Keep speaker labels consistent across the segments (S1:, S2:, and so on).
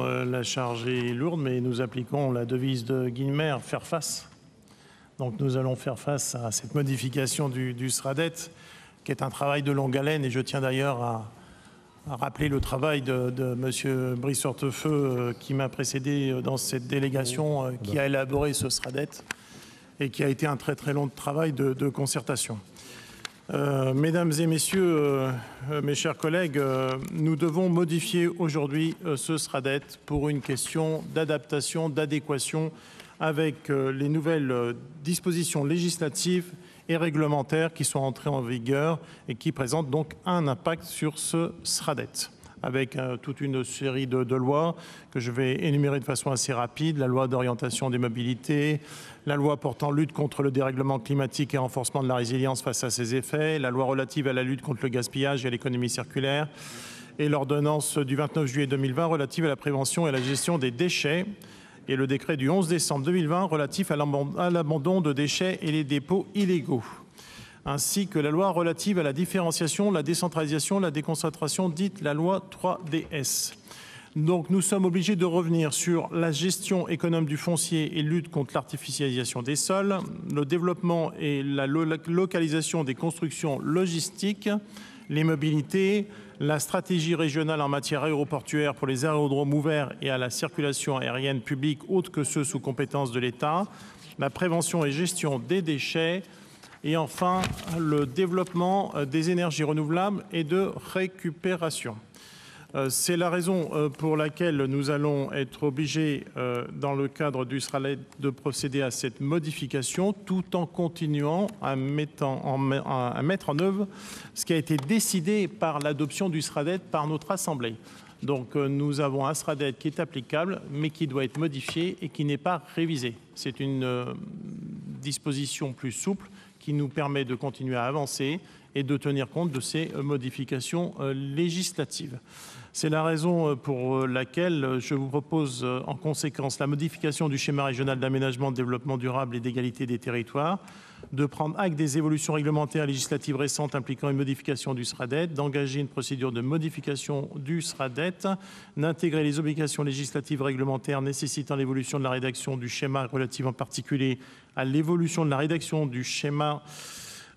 S1: La charge est lourde, mais nous appliquons la devise de Guilmer, faire face. Donc nous allons faire face à cette modification du SRADET, qui est un travail de longue haleine, et je tiens d'ailleurs à rappeler le travail de M. Brice-Hortefeux qui m'a précédé dans cette délégation, qui a élaboré ce SRADET et qui a été un très très long travail de concertation. Mesdames et messieurs, mes chers collègues, nous devons modifier aujourd'hui ce SRADET pour une question d'adaptation, d'adéquation avec les nouvelles dispositions législatives et réglementaires qui sont entrées en vigueur et qui présentent donc un impact sur ce SRADET, avec toute une série de lois que je vais énumérer de façon assez rapide. La loi d'orientation des mobilités, la loi portant lutte contre le dérèglement climatique et renforcement de la résilience face à ses effets, la loi relative à la lutte contre le gaspillage et à l'économie circulaire, et l'ordonnance du 29 juillet 2020 relative à la prévention et à la gestion des déchets, et le décret du 11 décembre 2020 relatif à l'abandon de déchets et les dépôts illégaux, ainsi que la loi relative à la différenciation, la décentralisation, la déconcentration, dite la loi 3DS. Donc nous sommes obligés de revenir sur la gestion économe du foncier et lutte contre l'artificialisation des sols, le développement et la localisation des constructions logistiques, les mobilités, la stratégie régionale en matière aéroportuaire pour les aérodromes ouverts et à la circulation aérienne publique autres que ceux sous compétence de l'État, la prévention et gestion des déchets, et enfin le développement des énergies renouvelables et de récupération. C'est la raison pour laquelle nous allons être obligés, dans le cadre du SRADET, de procéder à cette modification tout en continuant à mettre en œuvre ce qui a été décidé par l'adoption du SRADET par notre Assemblée. Donc nous avons un SRADET qui est applicable, mais qui doit être modifié et qui n'est pas révisé. C'est une disposition plus souple qui nous permet de continuer à avancer et de tenir compte de ces modifications législatives. C'est la raison pour laquelle je vous propose en conséquence la modification du schéma régional d'aménagement, de développement durable et d'égalité des territoires, de prendre acte des évolutions réglementaires législatives récentes impliquant une modification du SRADET, d'engager une procédure de modification du SRADET, d'intégrer les obligations législatives réglementaires nécessitant l'évolution de la rédaction du schéma relative en particulier à l'évolution de la rédaction du schéma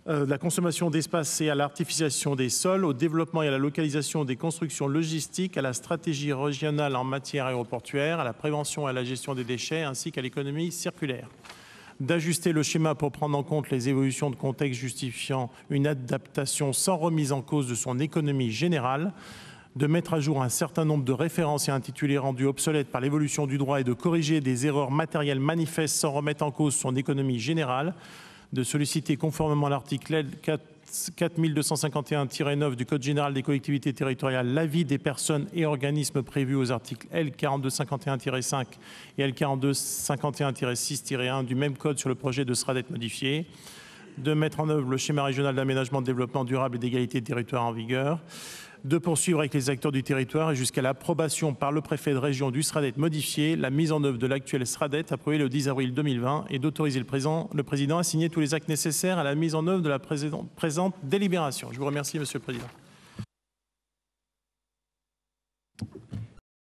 S1: de la consommation d'espace et à l'artificialisation des sols, au développement et à la localisation des constructions logistiques, à la stratégie régionale en matière aéroportuaire, à la prévention et à la gestion des déchets, ainsi qu'à l'économie circulaire. D'ajuster le schéma pour prendre en compte les évolutions de contexte justifiant une adaptation sans remise en cause de son économie générale, de mettre à jour un certain nombre de références et intitulés rendus obsolètes par l'évolution du droit et de corriger des erreurs matérielles manifestes sans remettre en cause son économie générale, de solliciter conformément à l'article L. 4251-9 du Code général des collectivités territoriales l'avis des personnes et organismes prévus aux articles L. 4251-5 et L. 4251-6-1 du même code sur le projet de SRADET modifié, de mettre en œuvre le schéma régional d'aménagement, de développement durable et d'égalité des territoires en vigueur, de poursuivre avec les acteurs du territoire et jusqu'à l'approbation par le préfet de région du SRADET modifié, la mise en œuvre de l'actuel SRADET approuvé le 10 avril 2020 et d'autoriser le président à signer tous les actes nécessaires à la mise en œuvre de la présente délibération. Je vous remercie, Monsieur le Président.